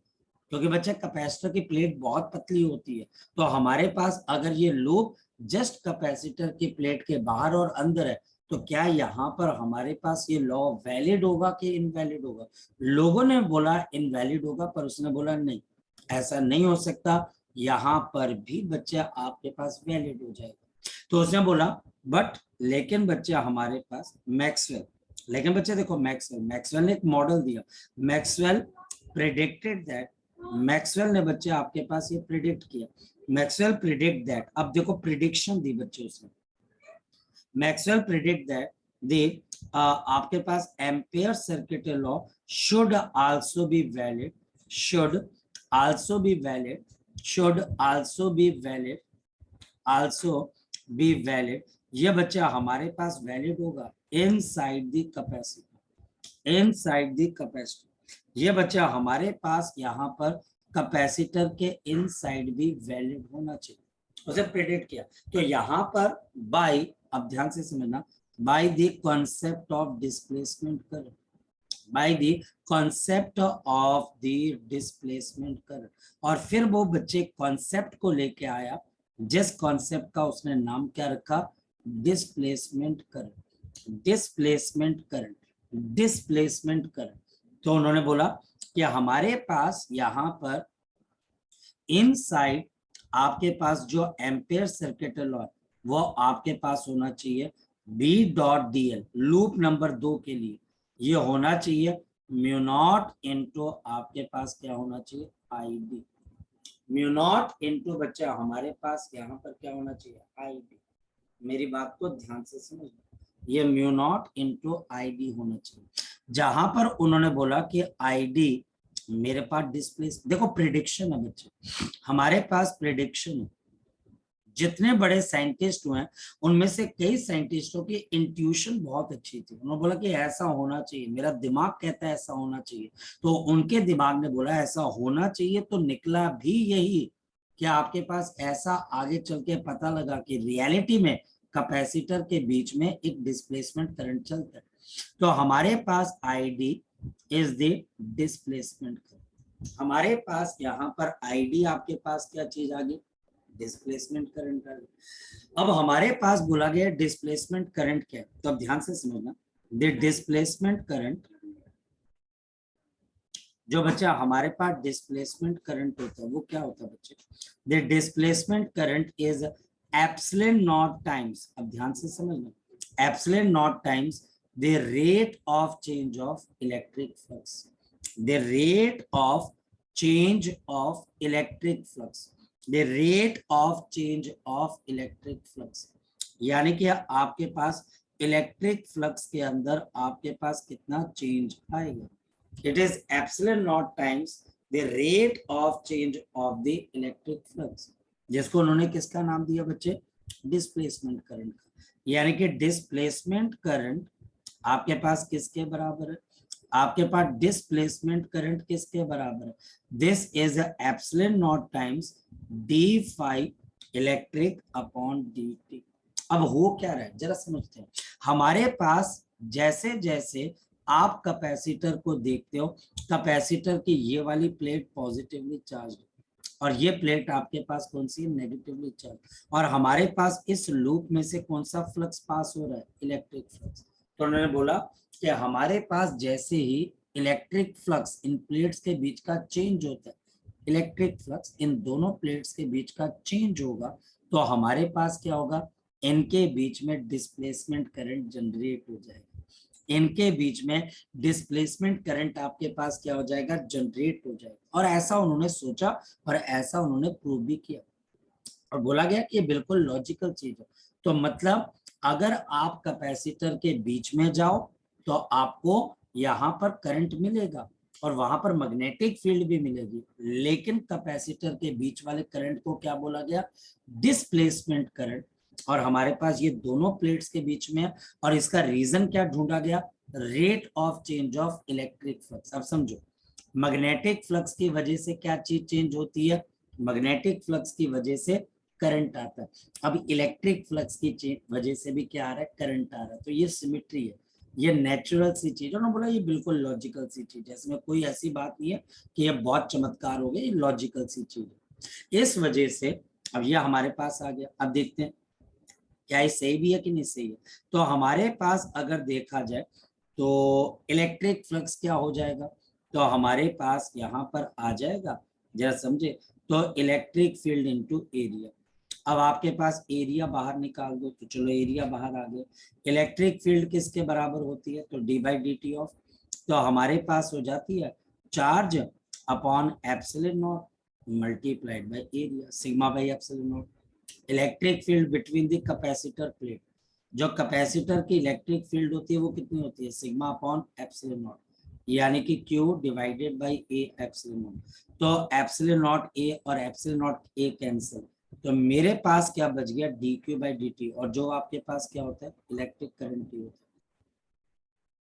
क्योंकि बच्चे कैपेसिटर की प्लेट बहुत पतली होती है। तो हमारे पास अगर ये लूप जस्ट कैपेसिटर की प्लेट के बाहर और अंदर है, तो क्या यहाँ पर हमारे पास ये लॉ वैलिड होगा कि इनवैलिड होगा। लोगों ने बोला इनवैलिड होगा, पर उसने बोला नहीं, ऐसा नहीं हो सकता, यहाँ पर भी बच्चा आपके पास वैलिड हो जाएगा। तो उसने बोला बट, लेकिन बच्चा हमारे पास मैक्सवेल, लेकिन बच्चे देखो मैक्सवेल ने एक मॉडल दिया। मैक्सवेल प्रेडिक्टेड दैट, मैक्सवेल ने बच्चे आपके पास ये प्रिडिक्ट किया। मैक्सवेल प्रिडिक्ट दैट, अब देखो प्रिडिक्शन दी बच्चे उसने। मैक्सवेल प्रिडिक्ट दैट दी आपके पास ampere circuit law should also be valid, should also be valid, should also be valid, also be valid. ये बच्चा हमारे पास वैलिड होगा inside the capacitor, inside the capacitor. ये बच्चा हमारे पास यहाँ पर कैपेसिटर के इनसाइड भी वैलिड होना चाहिए, उसे प्रेडिक्ट किया। तो यहाँ पर बाय, अब ध्यान से समझना, bye the concept of displacement current, bye the concept of the displacement current. और फिर वो बच्चे कॉन्सेप्ट को लेके आया, जिस कॉन्सेप्ट का उसने नाम क्या रखा, displacement current, displacement current, displacement current. तो उन्होंने बोला कि हमारे पास यहाँ पर इनसाइड आपके पास जो एम्पियर सर्किट लॉ है वो आपके पास होना चाहिए B dot d l, loop number 2 के लिए ये होना चाहिए म्यू नॉट इंटू आपके पास क्या होना चाहिए I D, mu naught into बच्चा हमारे पास यहाँ पर क्या होना चाहिए आई डी। मेरी बात को ध्यान से समझना, ये mu naught into I D होना चाहिए। जहां पर उन्होंने बोला कि आई डी मेरे पास डिस्प्लेस, देखो प्रिडिक्शन है बच्चे, हमारे पास प्रिडिक्शन है। जितने बड़े साइंटिस्ट हुए हैं उनमें से कई साइंटिस्टों की इंट्यूशन बहुत अच्छी थी, उन्होंने बोला कि ऐसा होना चाहिए, मेरा दिमाग कहता है ऐसा होना चाहिए, तो उनके दिमाग ने बोला ऐसा होना चाहिए, तो निकला भी यही कि आपके पास ऐसा आगे चल के पता लगा कि रियलिटी में कैपेसिटर के बीच में एक डिस्प्लेसमेंट करंट चलता है। तो हमारे पास ID is the displacement current, हमारे पास यहाँ पर आईडी आपके पास क्या चीज आ गई, डिस्प्लेसमेंट करंट आ गई। अब हमारे पास बोला गया डिस्प्लेसमेंट करंट क्या है, तो अब ध्यान से समझना, द डिस्प्लेसमेंट करंट, जो बच्चा हमारे पास डिस्प्लेसमेंट करंट होता है वो क्या होता है बच्चे, the displacement current is epsilon naught times, अब ध्यान से समझना, epsilon naught times the rate of change of electric flux, the rate of change of electric flux, the rate of change of electric flux। यानी कि आपके पास electric flux के अंदर आपके पास कितना चेंज आएगा, it is epsilon naught times the rate of change of the electric flux, जिसको उन्होंने किसका नाम दिया बच्चे, डिस्प्लेसमेंट करंट का। यानी कि डिस्प्लेसमेंट करंट आपके पास किसके बराबर है, आपके पास डिस्प्लेसमेंट करंट किसके बराबर है, this is epsilon naught times d phi electric upon d t. अब हो क्या रहा है जरा समझते हैं। हमारे पास जैसे जैसे आप कैपेसिटर को देखते हो, कैपेसिटर की ये वाली प्लेट पॉजिटिवली चार्ज और ये प्लेट आपके पास कौन सी है, नेगेटिवली चार्ज, और हमारे पास इस लूप में से कौन सा फ्लक्स पास हो रहा है, इलेक्ट्रिक फ्लक्स। तो उन्होंने बोला कि हमारे पास जैसे ही इलेक्ट्रिक फ्लक्स इन प्लेट्स के बीच का चेंज होता है, इलेक्ट्रिक फ्लक्स इन दोनों प्लेट्स के बीच का चेंज होगा, तो हमारे पास क्या होगा, इनके बीच में डिस्प्लेसमेंट करंट जनरेट हो जाएगा, इनके बीच में डिस्प्लेसमेंट करंट आपके पास क्या हो जाएगा, जनरेट हो जाएगा। और ऐसा उन्होंने सोचा और ऐसा उन्होंने प्रूव भी किया और बोला गया कि ये बिल्कुल लॉजिकल चीज है। तो मतलब अगर आप कैपेसिटर के बीच में जाओ तो आपको यहाँ पर करंट मिलेगा और वहां पर मैग्नेटिक फील्ड भी मिलेगी, लेकिन कैपेसिटर के बीच वाले करंट को क्या बोला गया, डिस्प्लेसमेंट करंट। और हमारे पास ये दोनों प्लेट्स के बीच में, और इसका रीजन क्या ढूंढा गया, rate of change of electric flux. अब समझो, मैग्नेटिक फ्लक्स की वजह से क्या चीज चेंज होती है, मैग्नेटिक फ्लक्स की वजह से करंट आता है। अब इलेक्ट्रिक फ्लक्स की वजह से भी क्या आ रहा है, करंट आ रहा है। तो ये सिमिट्री है, ये नेचुरल सी चीज है। उन्होंने बोला ये बिल्कुल लॉजिकल सी चीज है, इसमें कोई ऐसी बात नहीं है कि ये बहुत चमत्कार हो गया, ये लॉजिकल सी चीज है। इस वजह से अब ये हमारे पास आ गया। अब देखते हैं क्या ये सही भी है कि नहीं सही है। तो हमारे पास अगर देखा जाए तो इलेक्ट्रिक फ्लक्स क्या हो जाएगा, तो हमारे पास यहाँ पर आ जाएगा, जरा समझे, तो इलेक्ट्रिक फील्ड इनटू एरिया। अब आपके पास एरिया बाहर निकाल दो, तो चलो एरिया बाहर आ गया। इलेक्ट्रिक फील्ड किसके बराबर होती है, तो D by D T of, तो हमारे पास हो जाती है charge upon epsilon not multiplied by area, sigma by epsilon not. Electric field between the capacitor plate, जो कैपेसिटर की इलेक्ट्रिक फील्ड होती है वो कितनी होती है, सिग्मा अपॉन एप्सिलॉन नॉट, यानी कि Q divided by A epsilon not. तो एप्सिलॉन नॉट A और एप्सिलॉन नॉट A कैंसिल, तो मेरे पास क्या बच गया, dQ बाई dt, और जो आपके पास क्या होता है, इलेक्ट्रिक करंट ही होता है।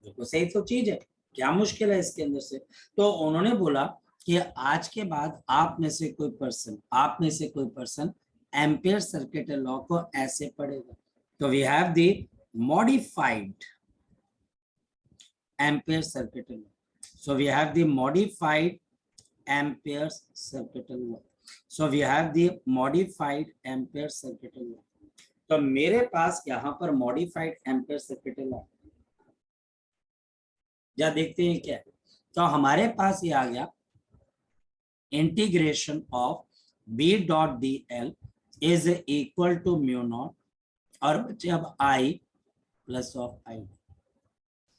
देखो सही तो चीज है, क्या मुश्किल है इसके अंदर से। तो उन्होंने बोला कि आज के बाद आप में से कोई पर्सन एम्पियर सर्किट लॉ को ऐसे पढ़ेगा। तो we have the modified Ampere circuit law, so we have the modified Ampere's circuital law, so we have the modified Ampere's circuital law। तो मेरे पास यहाँ पर modified Ampere's circuital law, जा देखते हैं क्या है। तो हमारे पास ये आ गया integration of B dot d l is equal to mu naught, और बच्चे अब I प्लस ऑफ आई,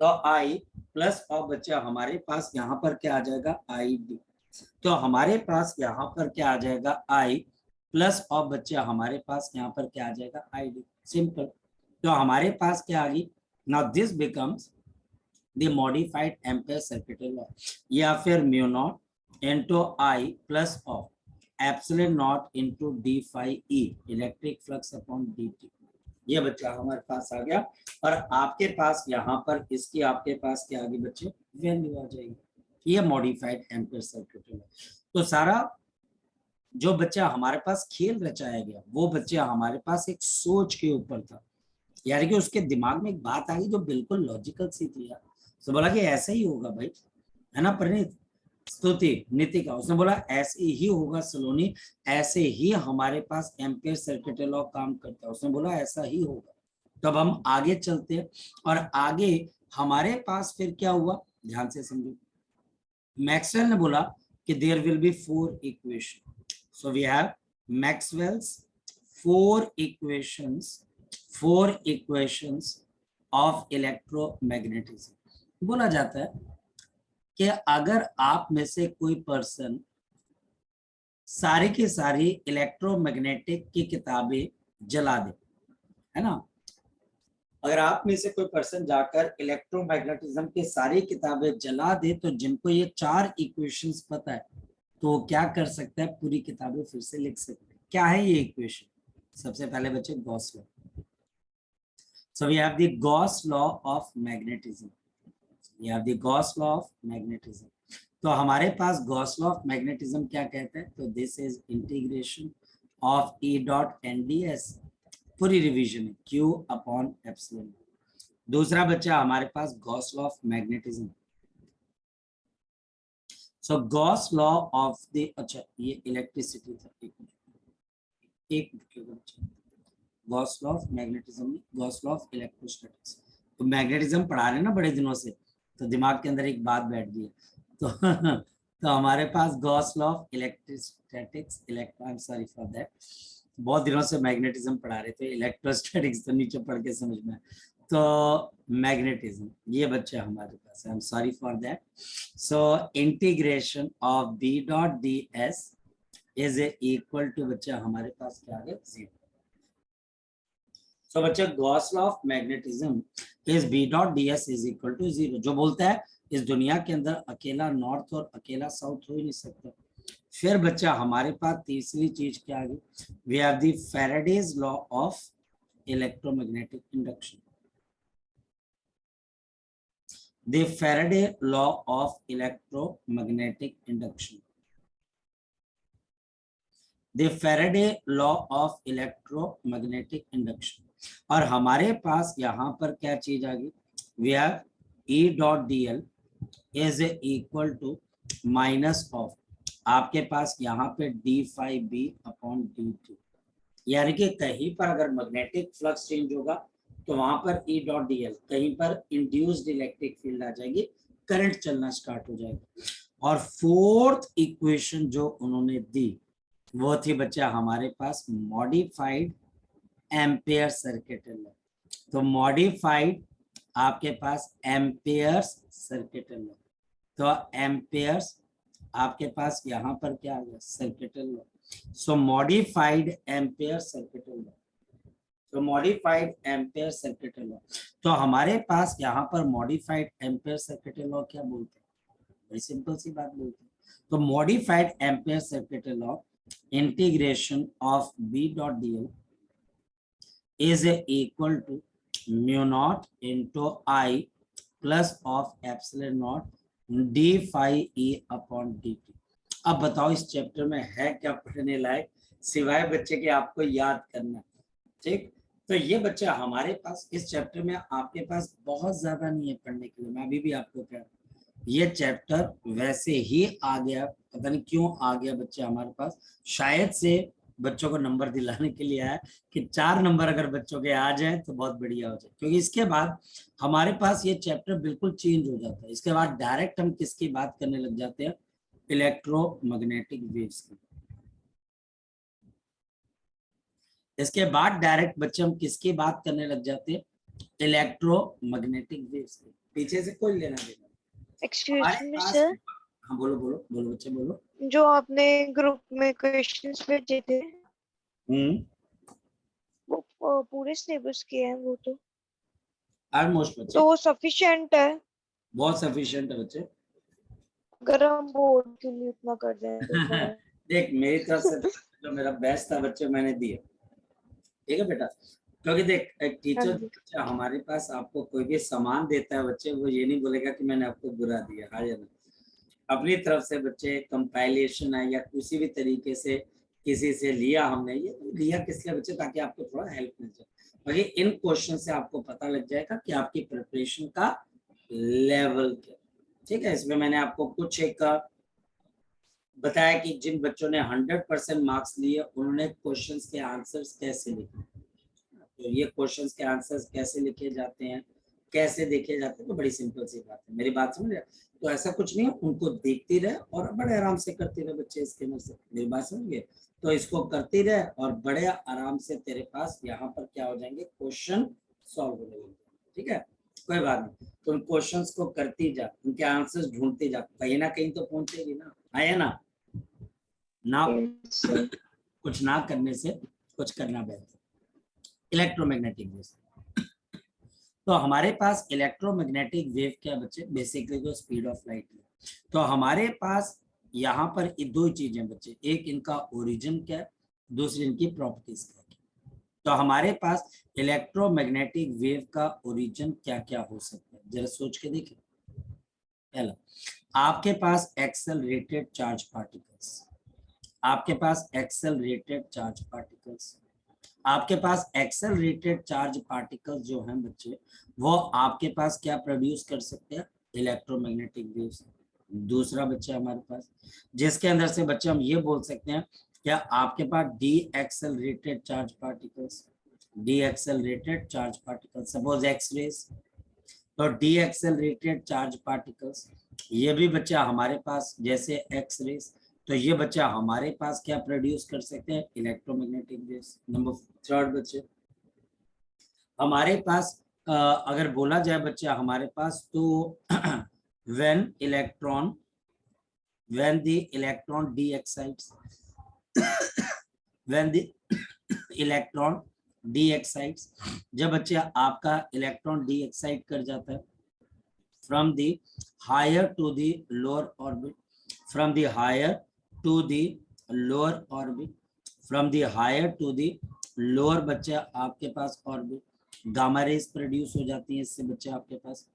तो I प्लस ऑफ बच्चा हमारे पास यहाँ पर क्या आ जाएगा, आई डी। तो हमारे पास यहाँ पर क्या आ जाएगा, I प्लस ऑफ बच्चा हमारे पास यहाँ पर क्या आ जाएगा, आई डी। सिंपल। तो हमारे पास क्या आ गई, now this becomes the modified Ampere circuital law, या फिर mu naught into I plus of epsilon naught into d phi E electric flux upon d t. ये बच्चा हमारे पास आ गया, और आपके पास यहाँ पर इसकी आपके पास क्या आ गई बच्चे, वैल्यू आ जाएगी। ये मॉडिफाइड एम्पियर सर्किट है। तो सारा जो बच्चा हमारे पास खेल रचाया गया, वो बच्चा हमारे पास एक सोच के ऊपर था, यानी कि उसके दिमाग में एक बात आ गई जो बिल्कुल लॉजिकल सी थी यार। तो बोला कि ऐसा ही होगा भाई, है ना प्रणीत, स्तुति नितिका, उसने बोला ऐसे ही होगा सलोनी, ऐसे ही हमारे पास एम्पियर सर्किट लॉ काम करता है, उसने बोला ऐसा ही होगा। तब हम आगे चलते हैं, और आगे हमारे पास फिर क्या हुआ, ध्यान से समझो। मैक्सवेल ने बोला कि there will be 4 equation, so we have Maxwell's 4 equations of electromagnetism. बोला जाता है कि अगर आप में से कोई पर्सन सारी की सारी इलेक्ट्रोमैग्नेटिक की किताबें जला दे, है ना, अगर आप में से कोई पर्सन जाकर इलेक्ट्रोमैग्नेटिज्म की सारी किताबें जला दे, तो जिनको ये 4 इक्वेशंस पता है तो वो क्या कर सकता है, पूरी किताबें फिर से लिख सकते हैं। क्या है ये इक्वेशन, सबसे पहले बच्चे Gauss law. So we have the Gauss law of magnetism, we have the Gauss law of magnetism. तो हमारे पास गॉस लॉ ऑफ मैग्नेटिज्म क्या कहता है, तो this is integration of E dot N D S पूरी रिवीजन है, Q upon epsilon. दूसरा बच्चा हमारे पास Gauss law of magnetism. So Gauss law of the, अच्छा ये इलेक्ट्रिसिटी था, एक Gauss law of magnetism, Gauss law of electrostatics. तो मैग्नेटिज्म पढ़ा रहे ना बड़े दिनों से, तो दिमाग के अंदर एक बात बैठ गई है। तो तो हमारे पास Gauss law of electrostatics, I am sorry for that, बहुत दिनों से मैग्नेटिज्म पढ़ा रहे थे, इलेक्ट्रोस्टैटिक्स तो नीचे पढ़ के समझ में। तो मैग्नेटिज्म ये बच्चे हमारे पास, I am sorry for that. So integration of B dot D S is equal to बच्चा हमारे पास क्या है, 0। सो बच्चा Gauss law of magnetism is B dot D S is equal to 0, जो बोलता है इस दुनिया के अंदर अकेला नॉर्थ और अकेला साउथ हो ही नहीं सकता। फिर बच्चा हमारे पास तीसरी चीज क्या आ गई, we have the Faraday's law of electromagnetic induction. The Faraday law of electromagnetic induction, the Faraday law of electromagnetic induction. और हमारे पास यहाँ पर क्या चीज आ गई, we have E dot d l is equal to minus of, आपके पास यहाँ पे d phi B upon d t, यानी कि कहीं पर अगर मैग्नेटिक फ्लक्स चेंज होगा तो वहां पर ई डॉट डी एल, कहीं पर इंड्यूस्ड इलेक्ट्रिक फील्ड आ जाएगी, करंट चलना स्टार्ट हो जाएगा। और फोर्थ इक्वेशन जो उन्होंने दी वो थी बच्चा हमारे पास मॉडिफाइड एम्पेयर सर्किट लॉ। तो मॉडिफाइड आपके पास एम्पेयर्स सर्किट लॉ, तो एम्पेयर्स आपके पास यहाँ पर क्या आ गया, सर्किट लॉ। सो मॉडिफाइड एम्पेयर सर्किट लॉ, तो मॉडिफाइड एम्पेयर सर्किट लॉ। तो हमारे पास यहाँ पर मॉडिफाइड एम्पेयर सर्किट लॉ क्या बोलते हैं, बड़ी सिंपल सी बात बोलते हैं। तो modified Ampere circuit law integration of B dot d l is equal to mu naught into I plus of epsilon naught d phi e upon dt। अब बताओ इस चैप्टर में है क्या पढ़ने लायक, सिवाय बच्चे के आपको याद करना, ठीक। तो ये बच्चा हमारे पास इस चैप्टर में आपके पास बहुत ज्यादा नहीं है पढ़ने के लिए, मैं अभी भी आपको कह रहा हूँ ये चैप्टर वैसे ही आ गया, पता नहीं क्यों आ गया बच्चे हमारे पास, शायद से बच्चों को नंबर दिलाने के लिए आया कि 4 नंबर अगर बच्चों के आ जाए तो बहुत बढ़िया हो जाए, क्योंकि इसके बाद हमारे पास ये चैप्टर बिल्कुल चेंज हो जाता है। इसके बाद डायरेक्ट हम किसकी बात करने लग जाते हैं, इलेक्ट्रोमैग्नेटिक वेव्स की। इसके बाद डायरेक्ट बच्चे हम किसकी बात करने लग जाते हैं, इलेक्ट्रोमैग्नेटिक वेव्स की। पीछे से कोई लेना देना एक्सक्यूज हमारे मी पास। सर, हाँ बोलो बोलो बोलो बच्चे बोलो। जो आपने ग्रुप में क्वेश्चंस भेजे थे वो पूरे सिलेबस के हैं, वो तो ऑलमोस्ट बच्चे, तो वो सफिशिएंट है बहुत सफिशिएंट है बच्चे। अगर हम बोर्ड के लिए उतना कर दें तो क्या है? देख मेरी तरफ से जो मेरा बेस्ट था बच्चे मैंने दिया, ठीक है बेटा। क्योंकि देख एक हाँ टीचर जी। बच्चा हमारे पास आपको कोई भी सामान देता है बच्चे, वो ये नहीं बोलेगा कि मैंने आपको बुरा दिया, हाँ या ना। अपनी तरफ से बच्चे कंपाइलेशन है या किसी भी तरीके से किसी से लिया हमने, ये लिया किस लिए बच्चे, ताकि आपको थोड़ा हेल्प मिल जाए। बाकी इन क्वेश्चन से आपको पता लग जाएगा कि आपकी प्रिपरेशन का लेवल क्या, ठीक है। इसमें मैंने आपको कुछ एक बताया कि जिन बच्चों ने 100% मार्क्स लिए उन्होंने क्वेश्चंस के आंसर्स कैसे लिखे, तो ये क्वेश्चंस के आंसर्स कैसे लिखे जाते हैं, कैसे देखे जाते हैं, तो बड़ी सिंपल सी बात है, मेरी बात समझ रहे। तो ऐसा कुछ नहीं है, उनको देखती रहे और बड़े आराम से करते रहे बच्चे इसके में से, मेरी बात समझ गए। तो इसको करती रहे और बड़े आराम से तेरे पास यहाँ पर क्या हो जाएंगे, क्वेश्चन सॉल्व होने लगेंगे, ठीक है। कोई बात नहीं, तो उन क्वेश्चंस को करती जा, उनके आंसर्स ढूंढती जा, कहीं ना कहीं तो पहुंचेगी ना, आया ना ना। Yes, sir. कुछ ना करने से कुछ करना बेहतर। इलेक्ट्रोमैग्नेटिक वेव, तो हमारे पास इलेक्ट्रोमैग्नेटिक वेव क्या बच्चे, बेसिकली जो स्पीड ऑफ लाइट है। तो हमारे पास यहाँ पर दो चीजें बच्चे, एक इनका ओरिजिन क्या है, दूसरी इनकी प्रॉपर्टीज क्या है। तो हमारे पास इलेक्ट्रोमैग्नेटिक वेव का ओरिजिन क्या क्या हो सकता है, जरा सोच के देखिए। पहला, आपके पास एक्सेलरेटेड चार्ज पार्टिकल्स, आपके पास एक्सेलरेटेड चार्ज पार्टिकल्स। आपके पास एक्सेलरेटेड चार्ज पार्टिकल्स जो हैं बच्चे, वो आपके पास क्या प्रोड्यूस कर सकते हैं, इलेक्ट्रोमैग्नेटिक वेव्स। दूसरा बच्चा हमारे पास, जिसके अंदर से बच्चे हम ये बोल सकते हैं, क्या आपके पास decelerated charge particles, decelerated charge particles, suppose x rays, तो डी एक्सेलरेटेड चार्ज पार्टिकल्स, ये भी बच्चा हमारे पास जैसे एक्स रेज, तो ये बच्चा हमारे पास क्या प्रोड्यूस कर सकते हैं, इलेक्ट्रोमैग्नेटिक वेव्स। नंबर थर्ड बच्चे, हमारे पास अगर बोला जाए बच्चा हमारे पास, तो when the electron d excites when the electron d excites, जब बच्चे आपका इलेक्ट्रॉन डी एक्साइट कर जाता है from the higher to the lower orbit, from the higher to the lower orbit, from the higher to the lower बच्चे आपके पास orbit, gamma rays produce हो जाती है, इससे बच्चे आपके पास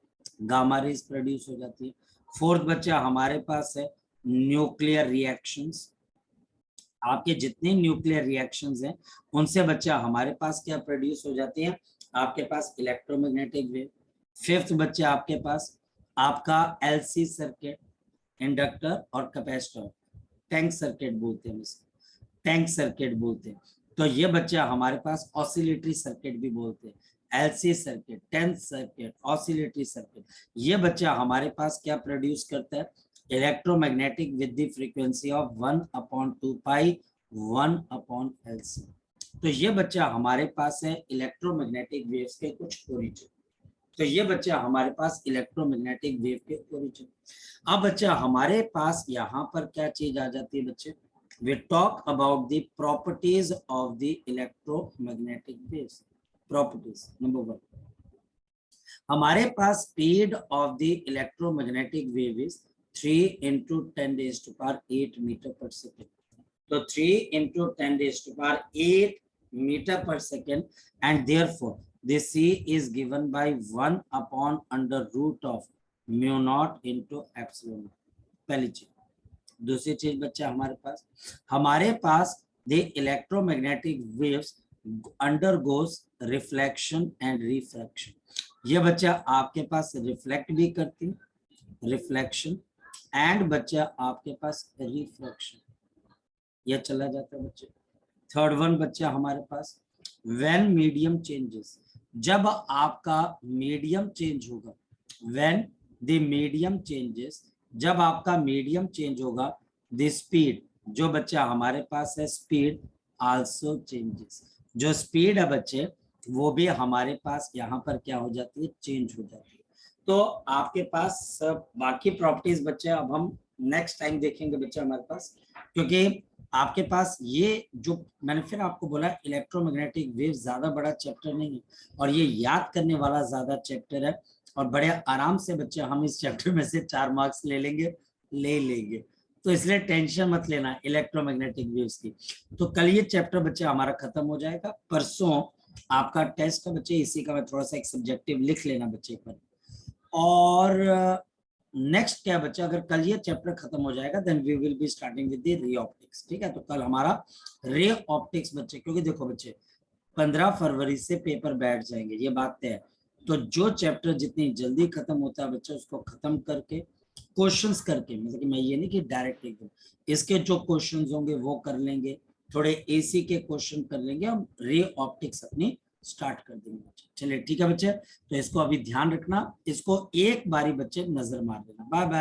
गामा रेज प्रोड्यूस हो जाती है। फोर्थ बच्चा हमारे पास है न्यूक्लियर रिएक्शंस, आपके जितने न्यूक्लियर रिएक्शंस हैं उनसे बच्चा हमारे पास क्या प्रोड्यूस हो जाती है, आपके पास इलेक्ट्रोमैग्नेटिक वेव। फिफ्थ बच्चे आपके पास आपका एलसी सर्किट, इंडक्टर और कैपेसिटर, टैंक सर्किट बोलते हैं इसको, टैंक सर्किट बोलते हैं। तो ये बच्चा हमारे पास ऑसिलेटरी सर्किट भी बोलते हैं, LC circuit, tank circuit, oscillatory circuit. ये बच्चा हमारे पास क्या प्रोड्यूस करता है, electromagnetic with the frequency of 1/2 pi 1/LC। तो ये बच्चा हमारे पास है इलेक्ट्रोमैग्नेटिक वेव्स के कुछ ओरिजिन। तो ये बच्चा हमारे पास इलेक्ट्रोमैग्नेटिक वेव के ओरिजिन। अब बच्चा हमारे पास यहाँ पर क्या चीज आ जाती है बच्चे, we talk about the properties of the electromagnetic waves. Properties number 1, हमारे पास speed of the electromagnetic wave is 3 into 10 raised to power 8 meter per second. तो 3 into 10 raised to power 8 meter per second, and therefore the c is given by 1/√of mu naught into epsilon। पहली चीज। दूसरी चीज बच्चा हमारे पास the electromagnetic waves undergoes reflection and refraction। ये बच्चा आपके पास रिफ्लेक्ट भी करती है, रिफ्लेक्शन, एंड बच्चा आपके पास रिफ्रैक्शन, ये चला जाता है बच्चे। थर्ड वन बच्चा हमारे पास when medium changes, जब आपका मीडियम चेंज होगा, when the medium changes, जब आपका मीडियम चेंज होगा, द स्पीड, जो बच्चा हमारे पास है स्पीड आल्सो चेंजेस, जो स्पीड है बच्चे वो भी हमारे पास यहाँ पर क्या हो जाती है, चेंज हो जाती है। तो आपके पास सब बाकी प्रॉपर्टीज बच्चे अब हम नेक्स्ट टाइम देखेंगे बच्चे हमारे पास, क्योंकि आपके पास ये जो मैंने फिर आपको बोला इलेक्ट्रोमैग्नेटिक वेव ज्यादा बड़ा चैप्टर नहीं है और ये याद करने वाला ज्यादा चैप्टर है, और बड़े आराम से बच्चे हम इस चैप्टर में से 4 मार्क्स ले लेंगे, तो इसलिए टेंशन मत लेना इलेक्ट्रोमैग्नेटिक वेव्स की। तो कल ये चैप्टर बच्चे हमारा खत्म हो जाएगा, परसों आपका टेस्ट है बच्चे, इसी का मैं थोड़ा सा एक सब्जेक्टिव लिख लेना बच्चे पर। और नेक्स्ट क्या बच्चा, अगर कल ये चैप्टर खत्म हो जाएगा then we will be starting with the ray optics. ठीक है, तो कल हमारा रे ऑप्टिक्स बच्चे, क्योंकि देखो बच्चे 15 फरवरी से पेपर बैठ जाएंगे, ये बात तय है। तो जो चैप्टर जितनी जल्दी खत्म होता है बच्चे उसको खत्म करके क्वेश्चंस करके, मतलब कि मैं ये नहीं कि डायरेक्ट एकदम, इसके जो क्वेश्चंस होंगे वो कर लेंगे, थोड़े एसी के क्वेश्चन कर लेंगे, हम रे ऑप्टिक्स अपनी स्टार्ट कर देंगे बच्चे। चलिए ठीक है बच्चे, तो इसको अभी ध्यान रखना, इसको एक बारी बच्चे नजर मार देना। Bye bye.